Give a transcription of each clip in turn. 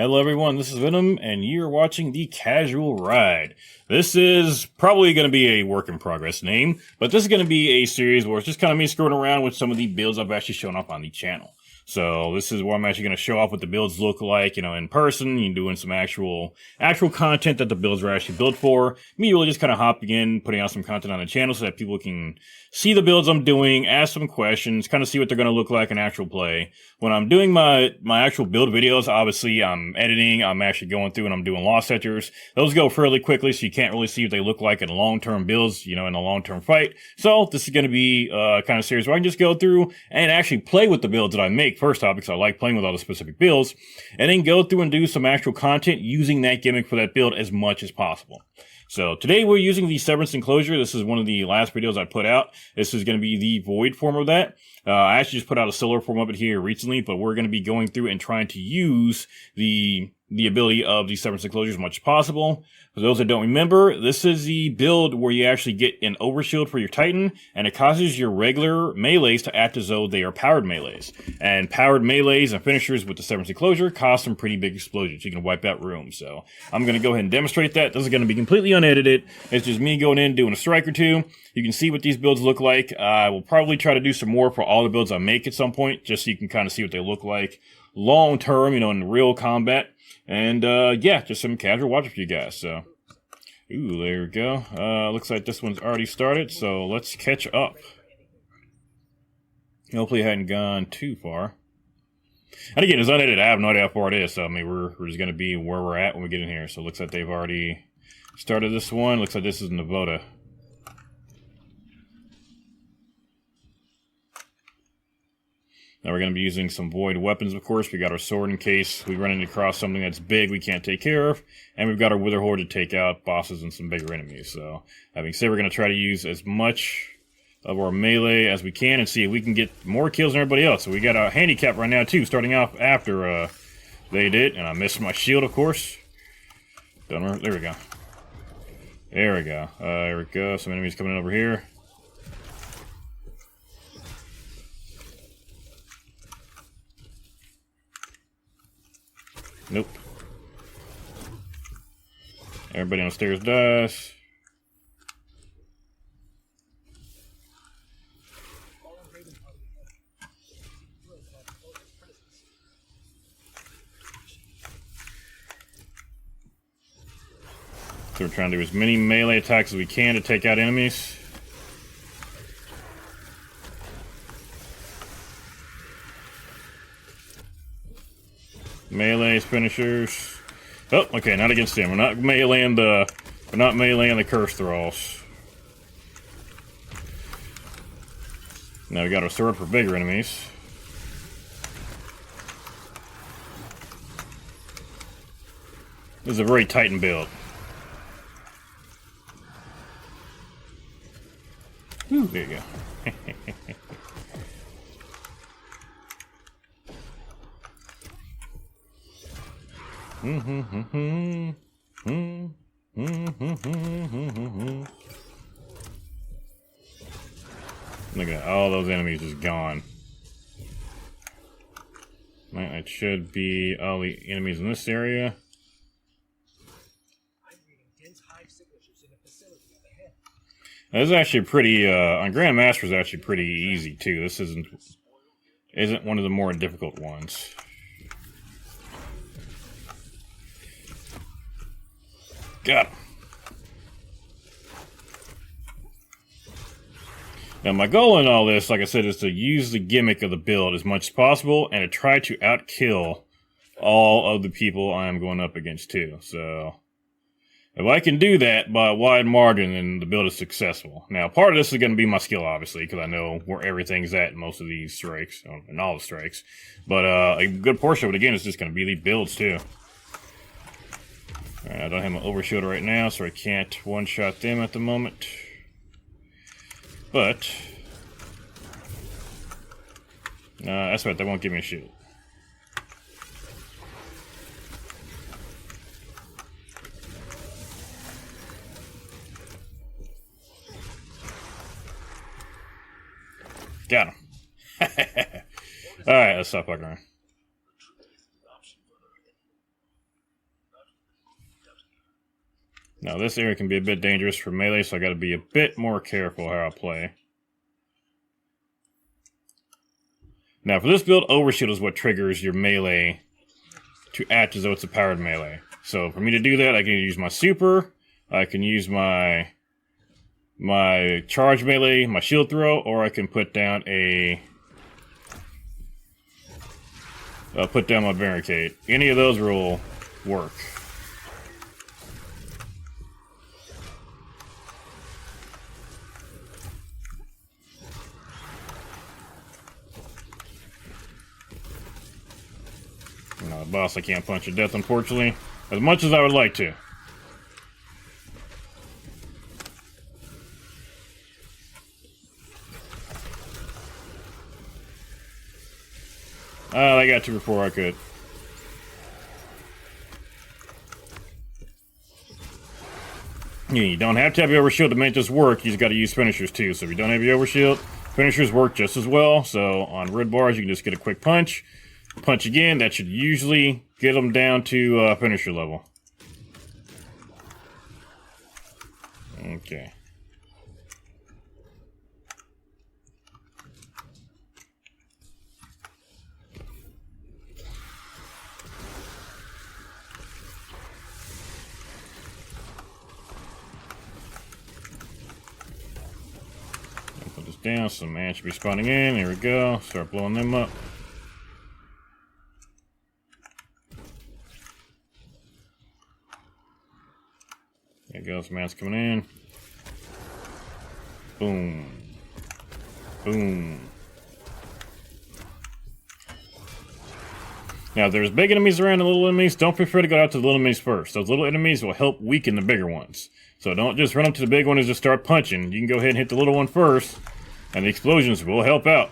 Hello everyone, this is Venom, and you're watching The Casual Ride. This is probably going to be a work in progress name, but this is going to be a series where it's just kind of me screwing around with some of the builds I've actually shown off on the channel. So this is where I'm actually going to show off what the builds look like, in person, doing some actual content that the builds are actually built for. Me really just kind of hopping in, putting out some content on the channel so that people can see the builds I'm doing, ask some questions, kind of see what they're going to look like in actual play. When I'm doing my actual build videos, obviously I'm editing, I'm actually going through and I'm doing loss setters. Those go fairly quickly, so you can't really see what they look like in long-term builds, in a long-term fight. So this is going to be kind of series where I can just go through and actually play with the builds that I make first off, because I like playing with all the specific builds, and then go through and do some actual content using that gimmick for that build as much as possible. So today we're using the Severance Enclosure. This is one of the last videos I put out. This is going to be the Void form of that. I actually just put out a Solar form of it here recently, but we're going to be going through and trying to use the ability of the Severance Enclosure as much as possible. For those that don't remember, this is the build where you actually get an overshield for your Titan, and it causes your regular melees to act as though they are powered melees. And powered melees and finishers with the Severance Enclosure cause some pretty big explosions. You can wipe out rooms. So I'm going to go ahead and demonstrate that. This is going to be completely unedited. It's just me going in, doing a strike or two. You can see what these builds look like. I will probably try to do some more for all the builds I make at some point, just so you can kind of see what they look like long term, in real combat. And, yeah, just some casual watching for you guys, so. Ooh, there we go. Looks like this one's already started, so let's catch up. Hopefully it hadn't gone too far. And again, it's unedited. I have no idea how far it is, so, we're just gonna be where we're at when we get in here. So it looks like they've already started this one. Looks like this is Navoda. Now we're going to be using some void weapons, of course. We got our sword in case we run across something that's big we can't take care of. And we've got our Wither Horde to take out bosses and some bigger enemies. So, having said, we're going to try to use as much of our melee as we can and see if we can get more kills than everybody else. So we got a handicap right now, too, starting off after they did. And I missed my shield, of course. There we go. There we go. There we go. Some enemies coming over here. Nope. Everybody on the stairs dies. So we're trying to do as many melee attacks as we can to take out enemies. Melees, finishers. Oh, okay, not against him. We're not meleeing the curse thralls. Now we got our sword for bigger enemies. This is a very Titan build. Ooh, there you go. Look at that, all those enemies just gone. That should be all the enemies in this area. This is actually pretty, on Grandmaster is actually pretty easy too. This isn't one of the more difficult ones. Got him. Now my goal in all this, like I said, is to use the gimmick of the build as much as possible and to try to outkill all of the people I am going up against too. So if I can do that by a wide margin, then the build is successful. Now part of this is going to be my skill, obviously, because I know where everything's at in most of these strikes, and all the strikes. But a good portion of it, again, is just going to be the builds too. I don't have my overshield right now, so I can't one-shot them at the moment. But that's right, they won't give me a shield. Got him. Alright, let's stop fucking around. Now this area can be a bit dangerous for melee, so I gotta be a bit more careful how I play. Now for this build, Overshield is what triggers your melee to act as though it's a powered melee. So for me to do that, I can use my super, I can use my charge melee, my shield throw, or I can put down my barricade. Any of those will work. No, boss I can't punch to death, unfortunately, as much as I would like to. I got to before I could. Yeah, you don't have to have your overshield to make this work. You just got to use finishers too. So if you don't have your overshield, finishers work just as well. So on red bars, you can just get a quick punch. Punch again. That should usually get them down to finisher level. Okay. Put this down. Some ants should be spawning in. Here we go. Start blowing them up. There goes, man's coming in. Boom. Boom. Now, if there's big enemies around and little enemies, don't be afraid to go out to the little enemies first. Those little enemies will help weaken the bigger ones. So don't just run up to the big one and just start punching. You can go ahead and hit the little one first, and the explosions will help out.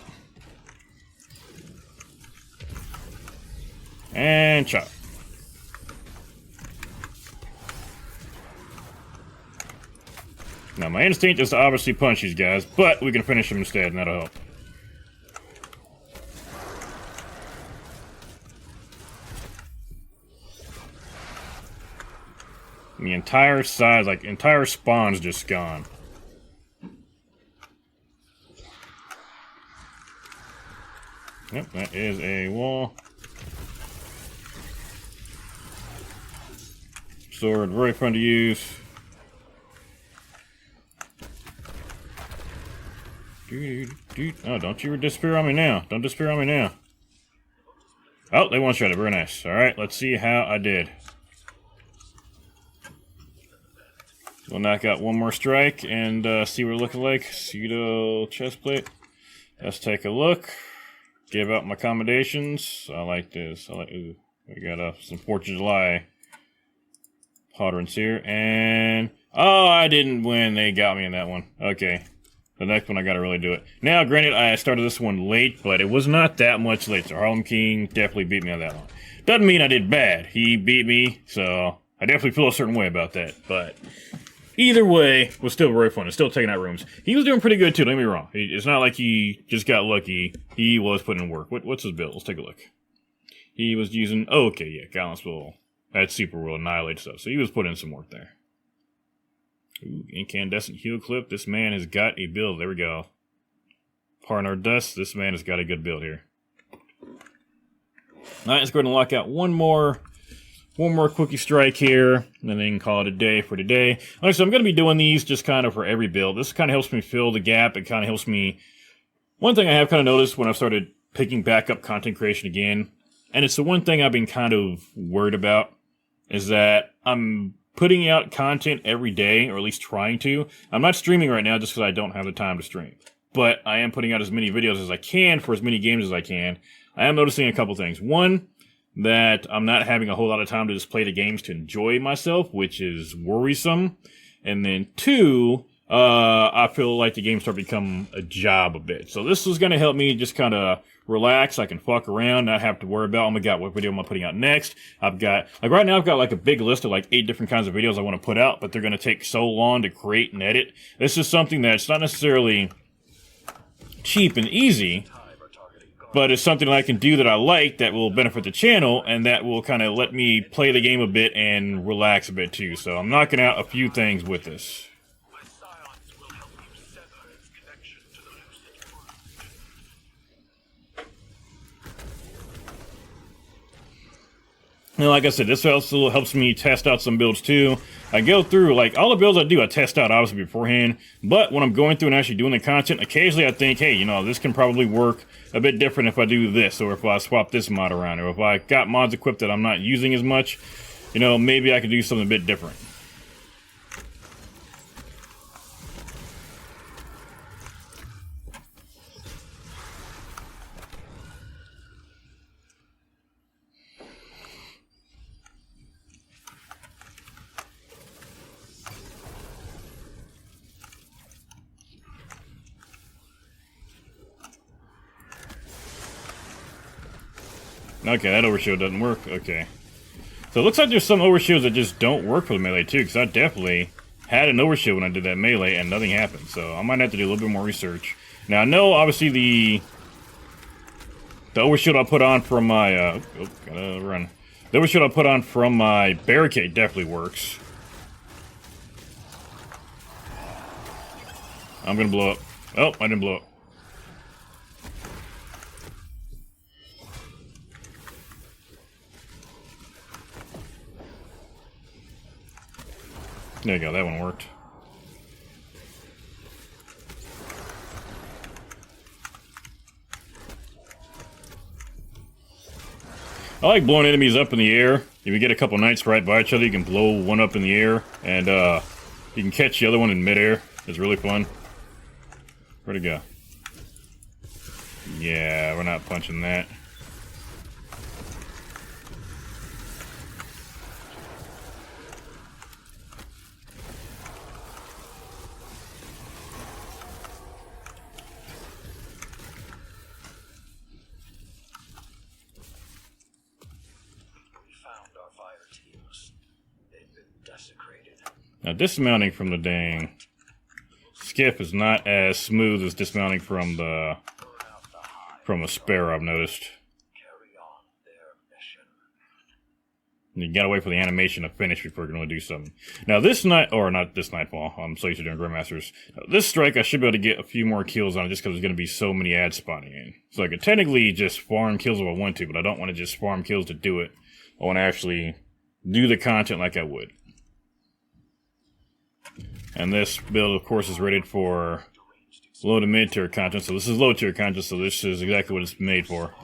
And chop. Now, my instinct is to obviously punch these guys, but we can finish them instead, and that'll help. And the entire side, like, entire spawn's just gone. Yep, that is a wall. Sword, very fun to use. Oh, don't you disappear on me now. Don't disappear on me now. Oh, they one-shot it. Very nice. Alright, let's see how I did. We'll knock out one more strike and see what it looks like. Pseudo chestplate. Let's take a look. Give out my accommodations. I like this. Ooh, we got some 4th of July patterns here. And... oh, I didn't win. They got me in that one. Okay. The next one, I gotta really do it. Now, granted, I started this one late, but it was not that much late. So Harlem King definitely beat me on that one. Doesn't mean I did bad. He beat me, so I definitely feel a certain way about that. But either way, it was still very fun. It's still taking out rooms. He was doing pretty good, too. Don't get me wrong. It's not like he just got lucky. He was putting in work. What's his build? Let's take a look. He was using... oh, okay, yeah, Gallant's will... that super will annihilate stuff. So he was putting in some work there. Ooh, incandescent heel clip. This man has got a build. There we go. Pardon our dust. This man has got a good build here. Alright, let's go ahead and lock out one more quickie strike here, and then we can call it a day for today. Alright, so I'm going to be doing these just kind of for every build. This kind of helps me fill the gap. It kind of helps me... one thing I have kind of noticed when I've started picking back up content creation again, and it's the one thing I've been kind of worried about, is that I'm putting out content every day, or at least trying to. I'm not streaming right now just because I don't have the time to stream. But I am putting out as many videos as I can for as many games as I can. I am noticing a couple things. One, that I'm not having a whole lot of time to just play the games to enjoy myself, which is worrisome. And then two, I feel like the games start to become a job a bit. So this is going to help me just kind of relax. I can fuck around, not have to worry about, oh my god, what video am I putting out next? I've got, like right now I've got like a big list of like 8 different kinds of videos I want to put out, but they're going to take so long to create and edit. This is something that's not necessarily cheap and easy, but it's something that I can do that I like that will benefit the channel and that will kind of let me play the game a bit and relax a bit too. So I'm knocking out a few things with this. And like I said, this also helps me test out some builds too. I go through, like, all the builds I do, I test out obviously beforehand. But when I'm going through and actually doing the content, occasionally I think, hey, you know, this can probably work a bit different if I do this, or if I swap this mod around, or if I got mods equipped that I'm not using as much, you know, maybe I could do something a bit different. Okay, that overshield doesn't work. Okay. So it looks like there's some overshields that just don't work for the melee too, because I definitely had an overshield when I did that melee and nothing happened. So I might have to do a little bit more research. Now I know obviously the overshield I put on from my gotta run. The overshield I put on from my barricade definitely works. I'm gonna blow up. Oh, I didn't blow up. There you go, that one worked. I like blowing enemies up in the air. If you get a couple knights right by each other, you can blow one up in the air, and you can catch the other one in midair. It's really fun. Where'd it go? Yeah, we're not punching that. Now, dismounting from the dang skiff is not as smooth as dismounting from a sparrow, I've noticed. And you gotta wait for the animation to finish before you're gonna do something. Now this night, or not this nightfall, I'm so used to doing Grandmasters. This strike, I should be able to get a few more kills on it just because there's gonna be so many ads spawning in. So I could technically just farm kills if I want to, but I don't want to just farm kills to do it. I want to actually do the content like I would. And this build, of course, is rated for low to mid-tier content, so this is low-tier content, so this is exactly what it's made for.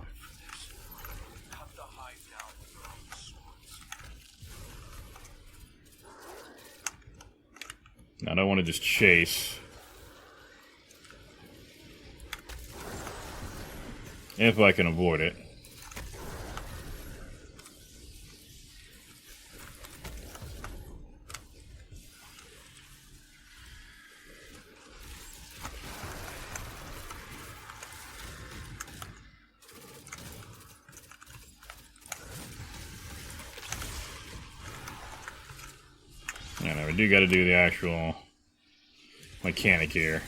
Now, I don't want to just chase. If I can avoid it. Yeah, we do got to do the actual mechanic here.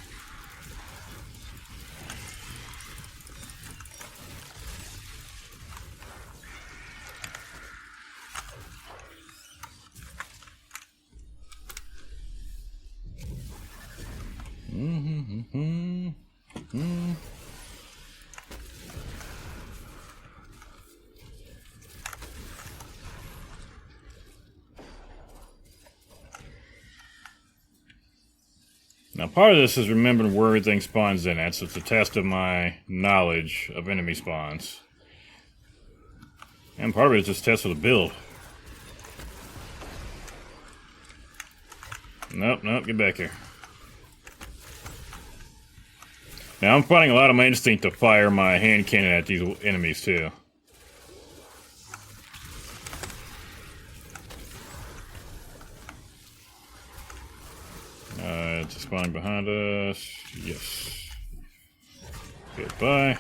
Now, part of this is remembering where everything spawns in at, so it's a test of my knowledge of enemy spawns. And part of it is just a test of the build. Nope, nope, get back here. Now, I'm finding a lot of my instinct to fire my hand cannon at these enemies, too. It's spawning behind us. Yes. Goodbye.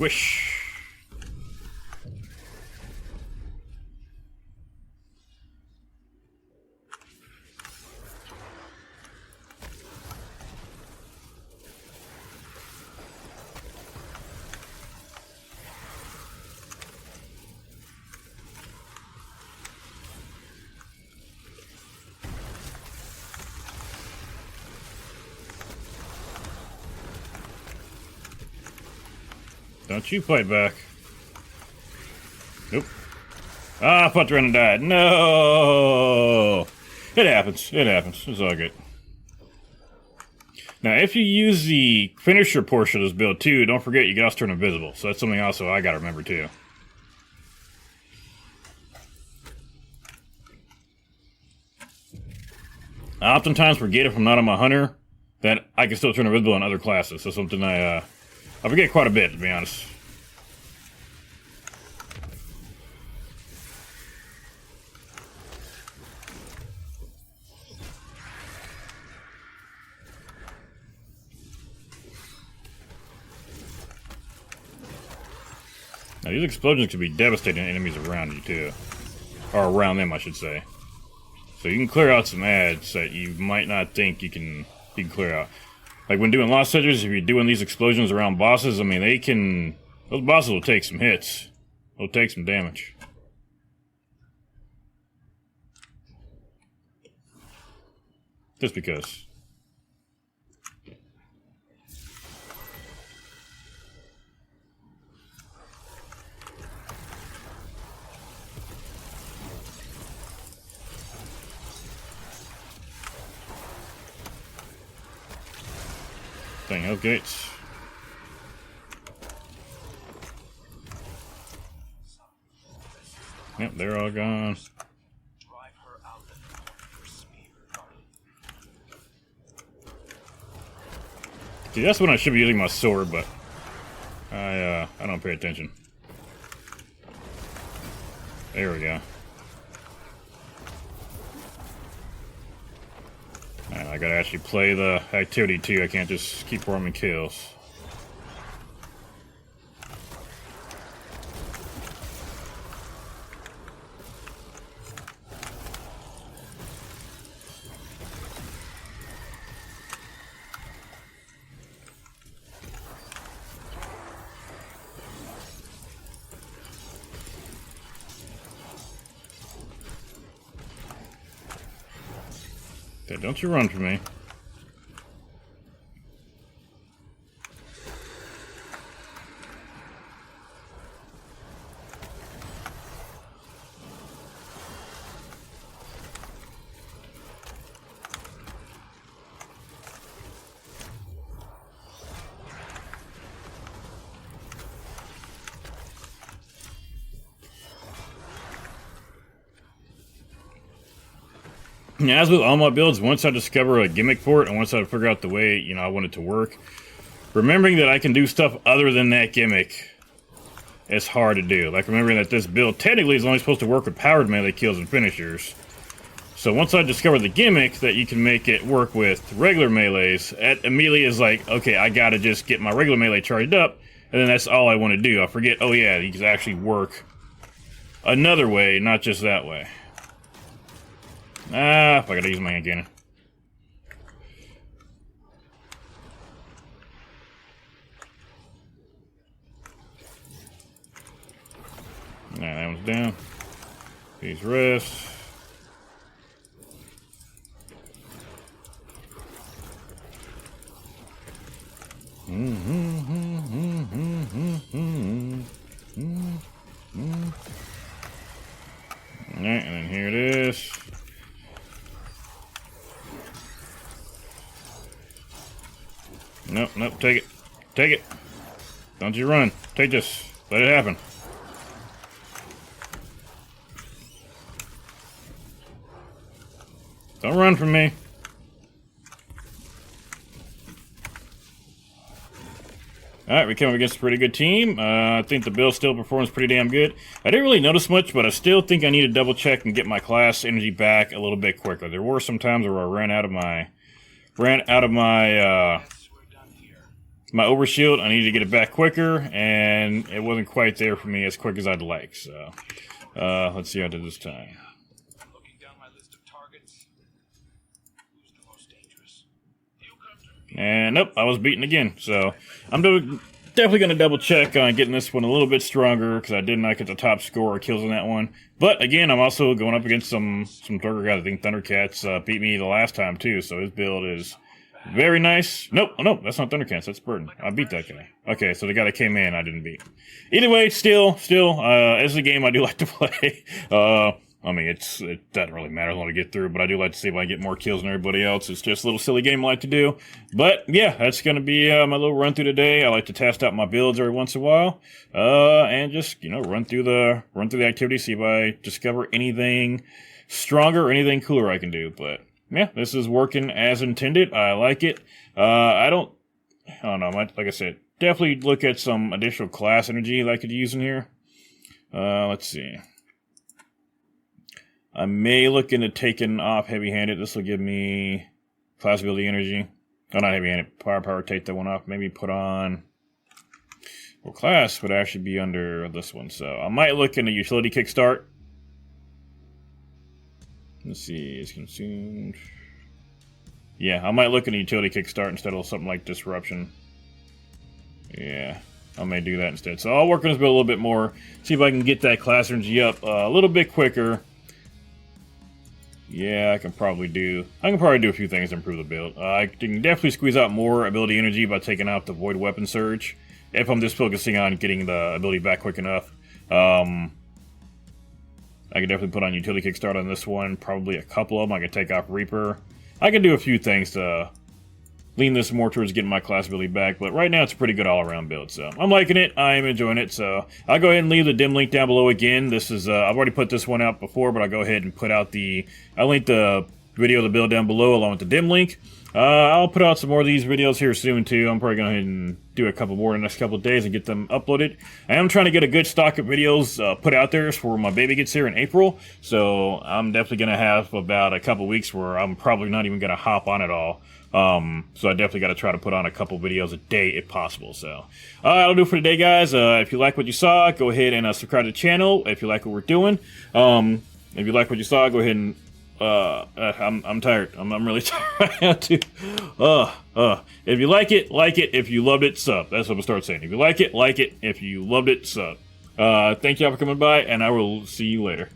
Squish. Don't you fight back. Nope. Ah, I fucked around and died. No! It happens. It happens. It's all good. Now, if you use the finisher portion of this build, too, don't forget you can also turn invisible. So that's something also I gotta remember, too. I oftentimes forget if I'm not on my hunter that I can still turn invisible in other classes. So something I forget quite a bit, to be honest. Now, these explosions can be devastating to enemies around you, too. Or around them, I should say. So you can clear out some ads that you might not think you can clear out. Like when doing Lost Edges, if you're doing these explosions around bosses, I mean, those bosses will take some hits. They'll take some damage. Just because. Dang, hell gates. Yep, they're all gone. See, that's when I should be using my sword, but I don't pay attention. There we go. I gotta actually play the activity too. I can't just keep farming kills. Okay, don't you run from me. As with all my builds, once I discover a gimmick for it, and once I figure out the way, I want it to work, remembering that I can do stuff other than that gimmick is hard to do. Like remembering that this build technically is only supposed to work with powered melee kills and finishers. So once I discover the gimmick that you can make it work with regular melees, it immediately is like, okay, I gotta just get my regular melee charged up, and then that's all I want to do. I forget, oh yeah, you can actually work another way, not just that way. Ah, I gotta use my hand cannon. Alright, that one's down. Please rest. Alright, and then here it is. Nope, nope, take it. Take it. Don't you run. Take this. Let it happen. Don't run from me. Alright, we come up against a pretty good team. I think the build still performs pretty damn good. I didn't really notice much, but I still think I need to double check and get my class energy back a little bit quicker. There were some times where I ran out of my my overshield. I needed to get it back quicker, and it wasn't quite there for me as quick as I'd like. So let's see how I did this time. Looking down my list of targets. Who's the most dangerous? You come to me. And nope, I was beaten again. So I'm definitely going to double check on getting this one a little bit stronger, because I did not get the top score or kills in that one. But again, I'm also going up against some Thundercats. I think Thundercats beat me the last time too, so his build is very nice. Nope, that's not Thundercats, that's Burden. I beat that guy. Okay, so the guy that came in, I didn't beat. Either way, still, it's a game I do like to play. I mean, it doesn't really matter as long to get through, but I do like to see if I get more kills than everybody else. It's just a little silly game I like to do. But yeah, that's going to be my little run through today. I like to test out my builds every once in a while, and just run through the activity, see if I discover anything stronger or anything cooler I can do. But yeah, this is working as intended. I like it. I don't know. Like I said, definitely look at some additional class energy that I could use in here. Let's see. I may look into taking off heavy-handed. This will give me class ability energy. Oh, not heavy-handed. Firepower, take that one off. Maybe put on... Well, class would actually be under this one. So I might look into utility kickstart. Let's see. It's consumed. Yeah, I might look into utility kickstart instead of something like disruption. Yeah, I may do that instead. So I'll work on this build a little bit more. See if I can get that class energy up a little bit quicker. Yeah, I can probably do a few things to improve the build. I can definitely squeeze out more ability energy by taking out the Void Weapon Surge, if I'm just focusing on getting the ability back quick enough. I can definitely put on Utility Kickstart on this one, probably a couple of them. I can take off Reaper. I can do a few things to lean this more towards getting my class ability back, but right now it's a pretty good all-around build, so I'm liking it. I'm enjoying it, so I'll go ahead and leave the dim link down below again. This is, I've already put this one out before, but I'll go ahead and put out I'll link the video of the build down below along with the dim link. I'll put out some more of these videos here soon, too. I'm probably going to go ahead and do a couple more in the next couple of days and get them uploaded. I am trying to get a good stock of videos put out there for when my baby gets here in April, so I'm definitely going to have about a couple weeks where I'm probably not even going to hop on at all. So I definitely got to try to put on a couple videos a day if possible. So that'll do it for today, guys. If you like what you saw, go ahead and subscribe to the channel if you like what we're doing. If you like what you saw, go ahead and I'm tired. I'm really tired. I have to. If you like it, like it. If you loved it, sub. That's what I'm gonna start saying. If you like it, like it. If you loved it, sub. Thank y'all for coming by, and I will see you later.